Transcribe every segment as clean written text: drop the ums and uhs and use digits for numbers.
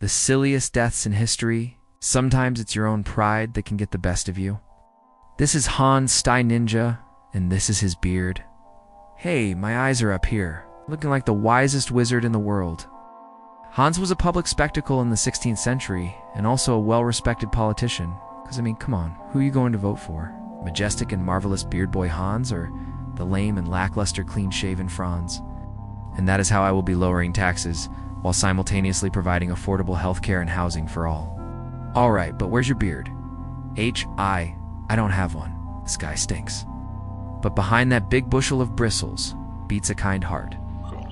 the silliest deaths in history. Sometimes it's your own pride that can get the best of you. This is Hans Sty Ninja, and this is his beard. Hey, my eyes are up here, looking like the wisest wizard in the world. Hans was a public spectacle in the 16th century, and also a well-respected politician. Because, I mean, come on, who are you going to vote for? Majestic and marvelous beard boy Hans, or the lame and lackluster clean-shaven Franz? And that is how I will be lowering taxes, while simultaneously providing affordable healthcare and housing for all. Alright, but where's your beard? I don't have one. This guy stinks. But behind that big bushel of bristles beats a kind heart.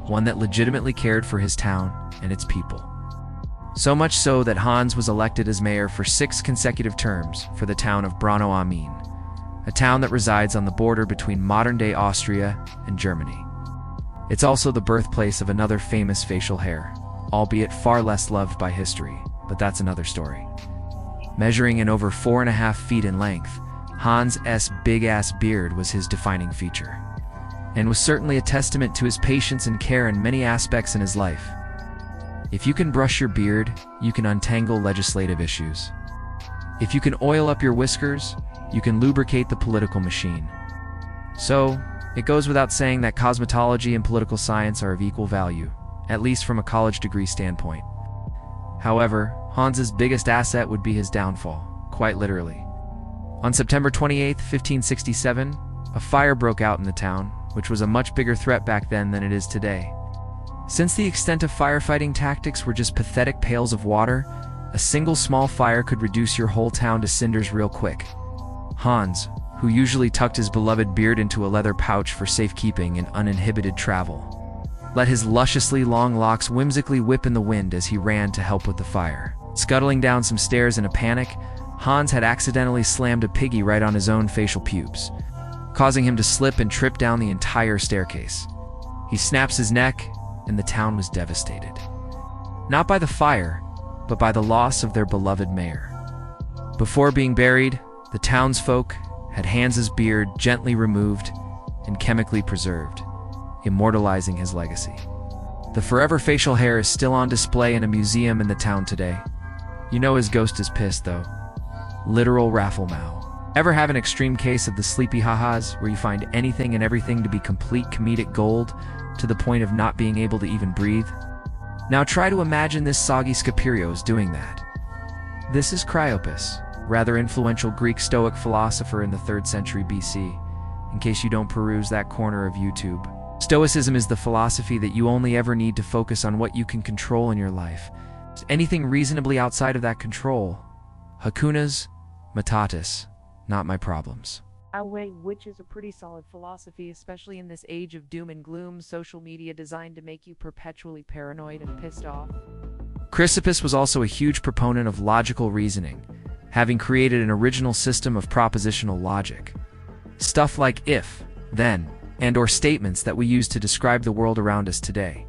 One that legitimately cared for his town and its people. So much so that Hans was elected as mayor for 6 consecutive terms for the town of Brno am Main, a town that resides on the border between modern-day Austria and Germany. It's also the birthplace of another famous facial hair, albeit far less loved by history, but that's another story. Measuring in over 4.5 feet in length, Hans' big-ass beard was his defining feature, and was certainly a testament to his patience and care in many aspects in his life. If you can brush your beard, you can untangle legislative issues. If you can oil up your whiskers, you can lubricate the political machine. So, it goes without saying that cosmetology and political science are of equal value, at least from a college degree standpoint. However, Hans's biggest asset would be his downfall, quite literally. On September 28, 1567, a fire broke out in the town, which was a much bigger threat back then than it is today. Since the extent of firefighting tactics were just pathetic pails of water, a single small fire could reduce your whole town to cinders real quick. Hans, who usually tucked his beloved beard into a leather pouch for safekeeping and uninhibited travel, let his lusciously long locks whimsically whip in the wind as he ran to help with the fire. Scuttling down some stairs in a panic, Hans had accidentally slammed a piggy right on his own facial pubes, causing him to slip and trip down the entire staircase. He snaps his neck, and the town was devastated. Not by the fire, but by the loss of their beloved mayor. Before being buried, the townsfolk had Hans's beard gently removed and chemically preserved, immortalizing his legacy. The forever facial hair is still on display in a museum in the town today. You know his ghost is pissed, though. Literal Rafflemow. Ever have an extreme case of the sleepy ha-has, where you find anything and everything to be complete comedic gold, to the point of not being able to even breathe? Now try to imagine this soggy Sciperios doing that. This is Cryopus, rather influential Greek Stoic philosopher in the 3rd century BC, in case you don't peruse that corner of YouTube. Stoicism is the philosophy that you only ever need to focus on what you can control in your life. Anything reasonably outside of that control, hakunas matatis, not my problems. Which is a pretty solid philosophy, especially in this age of doom and gloom, social media designed to make you perpetually paranoid and pissed off. Chrysippus was also a huge proponent of logical reasoning, having created an original system of propositional logic. Stuff like if, then, and/or statements that we use to describe the world around us today.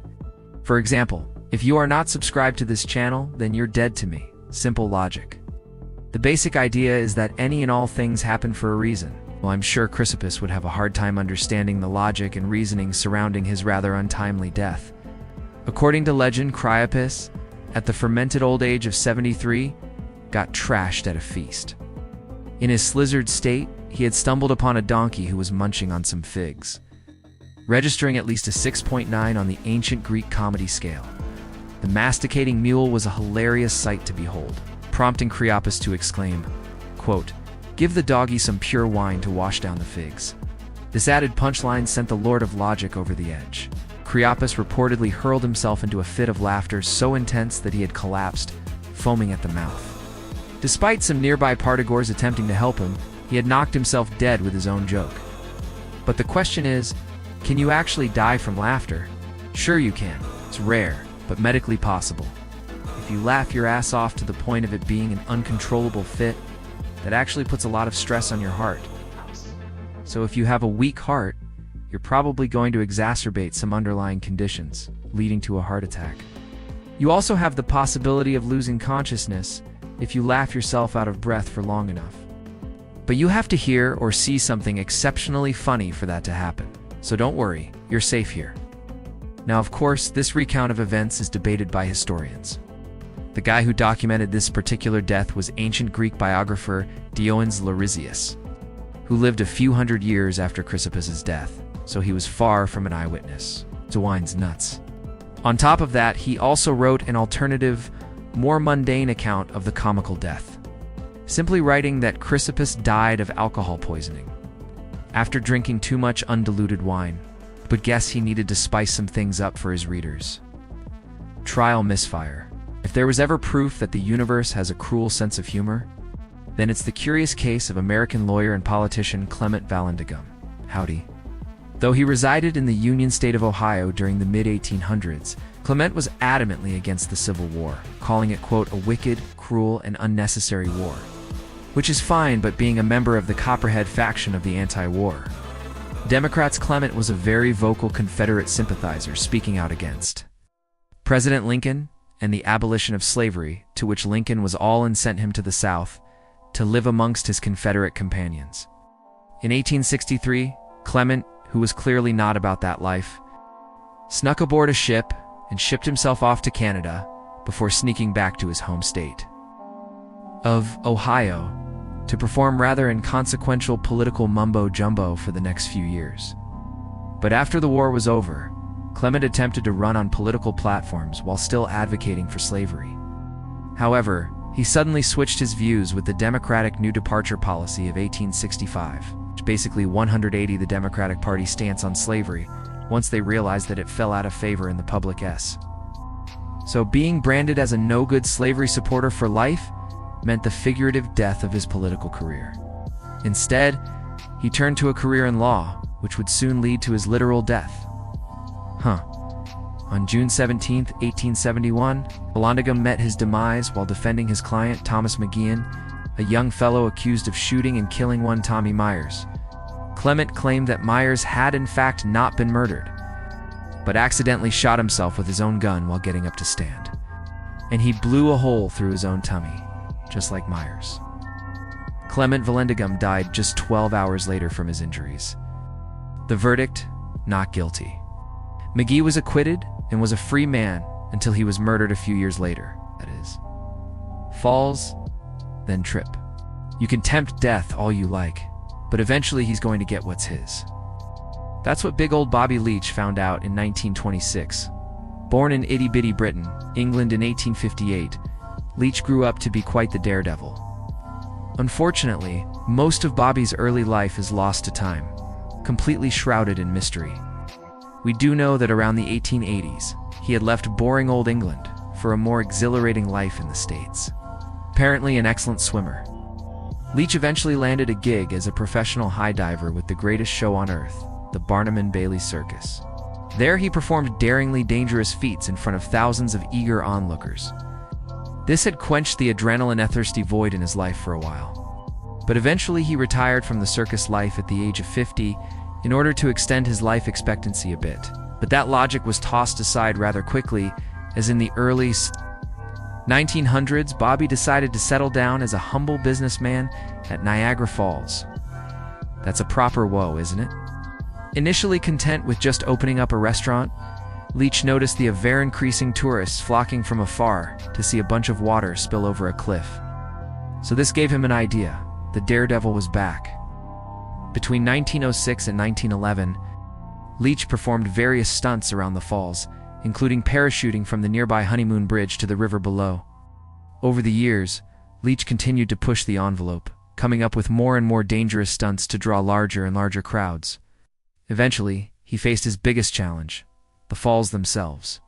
For example, if you are not subscribed to this channel, then you're dead to me. Simple logic. The basic idea is that any and all things happen for a reason. Well, I'm sure Chrysippus would have a hard time understanding the logic and reasoning surrounding his rather untimely death. According to legend, Cryopus, at the fermented old age of 73, got trashed at a feast. In his slizzard state, he had stumbled upon a donkey who was munching on some figs, registering at least a 6.9 on the ancient Greek comedy scale. The masticating mule was a hilarious sight to behold, prompting Cryopus to exclaim, quote, "Give the doggy some pure wine to wash down the figs." This added punchline sent the Lord of Logic over the edge. Cryopus reportedly hurled himself into a fit of laughter so intense that he had collapsed, foaming at the mouth. Despite some nearby partigores attempting to help him, he had knocked himself dead with his own joke. But the question is, can you actually die from laughter? Sure you can. It's rare, but medically possible. If you laugh your ass off to the point of it being an uncontrollable fit, that actually puts a lot of stress on your heart. So if you have a weak heart, you're probably going to exacerbate some underlying conditions, leading to a heart attack. You also have the possibility of losing consciousness if you laugh yourself out of breath for long enough. But you have to hear or see something exceptionally funny for that to happen. So don't worry, you're safe here. Now, of course, this recount of events is debated by historians. The guy who documented this particular death was ancient Greek biographer Diogenes Laertius, who lived a few hundred years after Chrysippus's death, so he was far from an eyewitness. Dwine's nuts. On top of that, he also wrote an alternative, more mundane account of the comical death, simply writing that Chrysippus died of alcohol poisoning after drinking too much undiluted wine, but guess he needed to spice some things up for his readers. Trial misfire. If there was ever proof that the universe has a cruel sense of humor, then it's the curious case of American lawyer and politician Clement Vallandigham. Howdy. Though he resided in the Union State of Ohio during the mid-1800s, Clement was adamantly against the Civil War, calling it, quote, a wicked, cruel, and unnecessary war. Which is fine, but being a member of the Copperhead faction of the anti-war Democrats, Clement was a very vocal Confederate sympathizer speaking out against President Lincoln and the abolition of slavery, to which Lincoln was all and sent him to the South to live amongst his Confederate companions. In 1863, Clement, who was clearly not about that life, snuck aboard a ship and shipped himself off to Canada before sneaking back to his home state of Ohio to perform rather inconsequential political mumbo-jumbo for the next few years. But after the war was over, Clement attempted to run on political platforms while still advocating for slavery. However, he suddenly switched his views with the Democratic New Departure policy of 1865, which basically 180 the Democratic Party stance on slavery once they realized that it fell out of favor in the public s. So being branded as a no-good slavery supporter for life meant the figurative death of his political career. Instead, he turned to a career in law, which would soon lead to his literal death. On June 17, 1871, Vallandigham met his demise while defending his client Thomas McGeehan, a young fellow accused of shooting and killing one Tommy Myers. Clement claimed that Myers had in fact not been murdered, but accidentally shot himself with his own gun while getting up to stand. And he blew a hole through his own tummy, just like Myers. Clement Vallandigham died just 12 hours later from his injuries. The verdict: not guilty. McGee was acquitted and was a free man until he was murdered a few years later, that is. Falls, then trip. You can tempt death all you like, but eventually he's going to get what's his. That's what big old Bobby Leach found out in 1926. Born in itty-bitty Britain, England in 1858, Leach grew up to be quite the daredevil. Unfortunately, most of Bobby's early life is lost to time, completely shrouded in mystery. We do know that around the 1880s, he had left boring old England for a more exhilarating life in the States. Apparently an excellent swimmer, Leach eventually landed a gig as a professional high diver with the greatest show on earth, the Barnum and Bailey Circus. There he performed daringly dangerous feats in front of thousands of eager onlookers. This had quenched the adrenaline-thirsty void in his life for a while. But eventually he retired from the circus life at the age of 50 in order to extend his life expectancy a bit. But that logic was tossed aside rather quickly, as in the early 1900s, Bobby decided to settle down as a humble businessman at Niagara Falls. That's a proper woe, isn't it? Initially content with just opening up a restaurant, Leach noticed the ever-increasing tourists flocking from afar to see a bunch of water spill over a cliff. So this gave him an idea. The daredevil was back. Between 1906 and 1911, Leach performed various stunts around the falls, including parachuting from the nearby Honeymoon Bridge to the river below. Over the years, Leach continued to push the envelope, coming up with more and more dangerous stunts to draw larger and larger crowds. Eventually, he faced his biggest challenge: the falls themselves.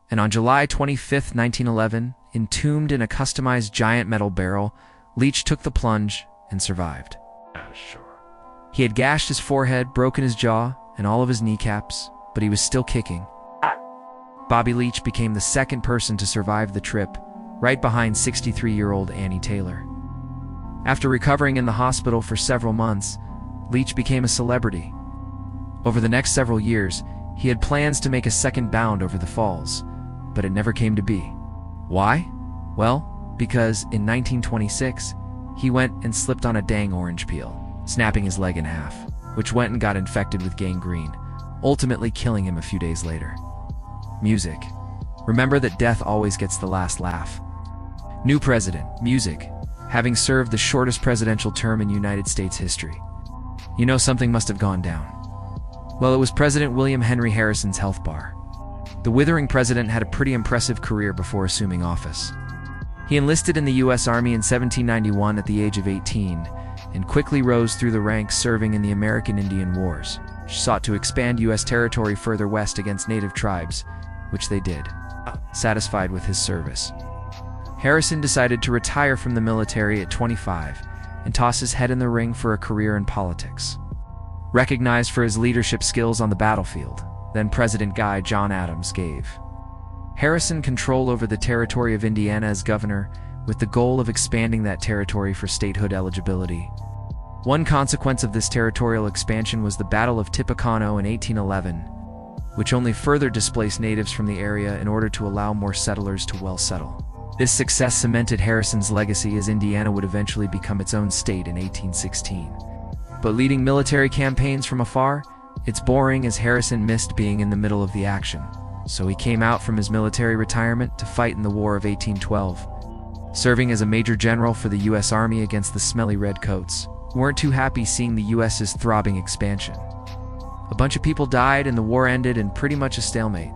And on July 25, 1911, entombed in a customized giant metal barrel, Leach took the plunge and survived. Sure. He had gashed his forehead, broken his jaw, and all of his kneecaps, but he was still kicking. Bobby Leach became the second person to survive the trip, right behind 63-year-old Annie Taylor. After recovering in the hospital for several months, Leach became a celebrity. Over the next several years, he had plans to make a second bound over the falls, but it never came to be. Why? Well, because in 1926, he went and slipped on a dang orange peel, snapping his leg in half, which went and got infected with gangrene, ultimately killing him a few days later. Music. Remember that death always gets the last laugh. New president, music, having served the shortest presidential term in United States history. You know something must have gone down. Well, it was President William Henry Harrison's health bar. The withering president had a pretty impressive career before assuming office. He enlisted in the U.S. Army in 1791 at the age of 18 and quickly rose through the ranks, serving in the American Indian Wars, which sought to expand U.S. territory further west against native tribes, which they did, satisfied with his service. Harrison decided to retire from the military at 25 and toss his head in the ring for a career in politics. Recognized for his leadership skills on the battlefield, then President John Adams gave Harrison control over the territory of Indiana as governor, with the goal of expanding that territory for statehood eligibility. One consequence of this territorial expansion was the Battle of Tippecanoe in 1811, which only further displaced natives from the area in order to allow more settlers to well settle. This success cemented Harrison's legacy, as Indiana would eventually become its own state in 1816. But leading military campaigns from afar, it's boring, as Harrison missed being in the middle of the action. So he came out from his military retirement to fight in the War of 1812, serving as a major general for the U.S. Army against the smelly redcoats, who weren't too happy seeing the U.S.'s throbbing expansion. A bunch of people died and the war ended in pretty much a stalemate.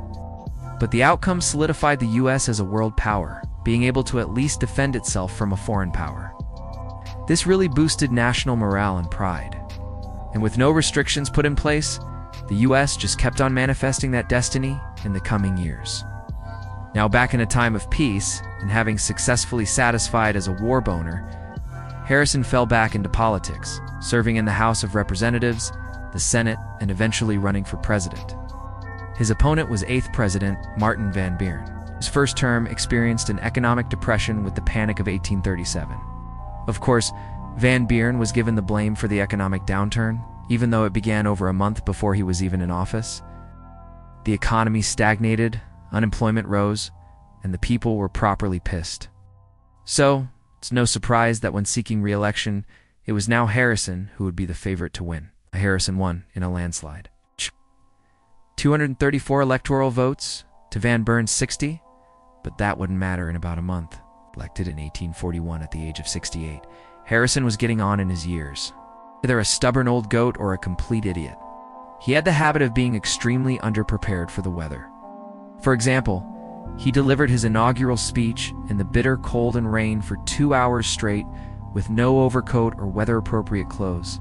But the outcome solidified the U.S. as a world power, being able to at least defend itself from a foreign power. This really boosted national morale and pride. And with no restrictions put in place, the U.S. just kept on manifesting that destiny in the coming years. Now, back in a time of peace, and having successfully satisfied as a war boner, Harrison fell back into politics, serving in the House of Representatives, the Senate, and eventually running for president. His opponent was 8th President Martin Van Buren. His first term experienced an economic depression with the Panic of 1837. Of course, Van Buren was given the blame for the economic downturn, even though it began over a month before he was even in office. The economy stagnated, unemployment rose, and the people were properly pissed. So, it's no surprise that when seeking re-election, it was now Harrison who would be the favorite to win. Harrison won in a landslide. 234 electoral votes to Van Buren's 60, but that wouldn't matter in about a month. Elected in 1841 at the age of 68, Harrison was getting on in his years. Either a stubborn old goat or a complete idiot. He had the habit of being extremely underprepared for the weather. For example, he delivered his inaugural speech in the bitter cold and rain for 2 hours straight with no overcoat or weather-appropriate clothes.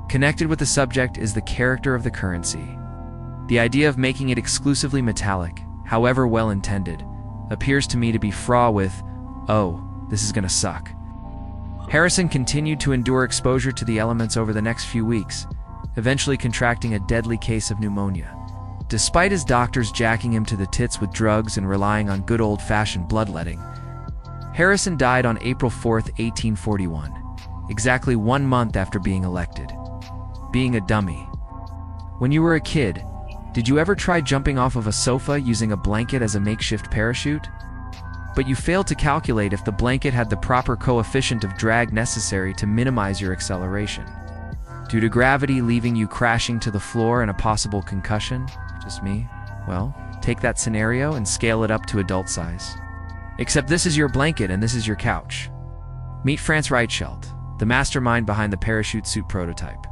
Connected with the subject is the character of the currency. The idea of making it exclusively metallic, however well-intended, appears to me to be fraught with, "Oh, this is gonna suck." Harrison continued to endure exposure to the elements over the next few weeks, eventually contracting a deadly case of pneumonia. Despite his doctors jacking him to the tits with drugs and relying on good old-fashioned bloodletting, Harrison died on April 4th, 1841, exactly 1 month after being elected. Being a dummy. When you were a kid, did you ever try jumping off of a sofa using a blanket as a makeshift parachute? But you failed to calculate if the blanket had the proper coefficient of drag necessary to minimize your acceleration, due to gravity leaving you crashing to the floor and a possible concussion? Just me? Well, take that scenario and scale it up to adult size. Except this is your blanket and this is your couch. Meet Franz Reichelt, the mastermind behind the parachute suit prototype.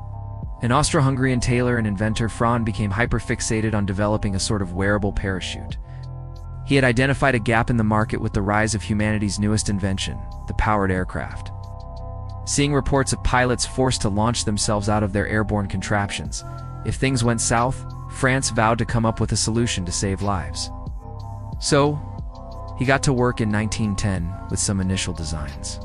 An Austro-Hungarian tailor and inventor, Franz became hyper-fixated on developing a sort of wearable parachute. He had identified a gap in the market with the rise of humanity's newest invention, the powered aircraft. Seeing reports of pilots forced to launch themselves out of their airborne contraptions, if things went south, Franz vowed to come up with a solution to save lives. So, he got to work in 1910 with some initial designs.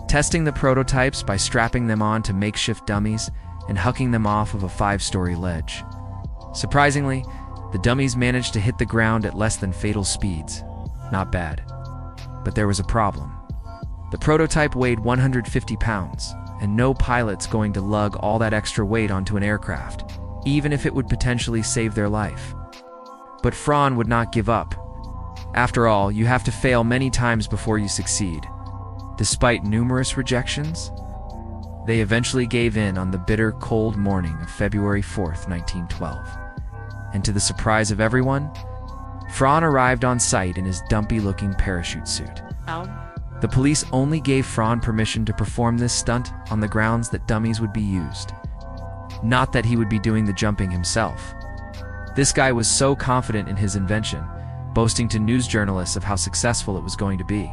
Testing the prototypes by strapping them on to makeshift dummies and hucking them off of a 5-story ledge. Surprisingly, the dummies managed to hit the ground at less than fatal speeds. Not bad. But there was a problem. The prototype weighed 150 pounds, and no pilot's going to lug all that extra weight onto an aircraft, even if it would potentially save their life. But Franz would not give up. After all, you have to fail many times before you succeed. Despite numerous rejections, they eventually gave in on the bitter, cold morning of February 4th, 1912. And to the surprise of everyone, Franz arrived on site in his dumpy-looking parachute suit. Ow. The police only gave Fran permission to perform this stunt on the grounds that dummies would be used. Not that he would be doing the jumping himself. This guy was so confident in his invention, boasting to news journalists of how successful it was going to be.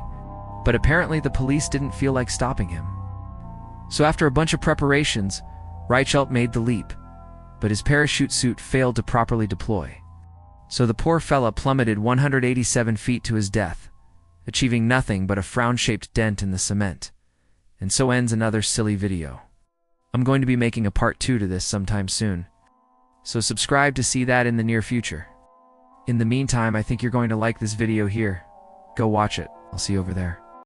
But apparently the police didn't feel like stopping him. So after a bunch of preparations, Reichelt made the leap, but his parachute suit failed to properly deploy. So the poor fella plummeted 187 feet to his death, achieving nothing but a frown-shaped dent in the cement. And so ends another silly video. I'm going to be making a part 2 to this sometime soon, so subscribe to see that in the near future. In the meantime, I think you're going to like this video here. Go watch it. I'll see you over there.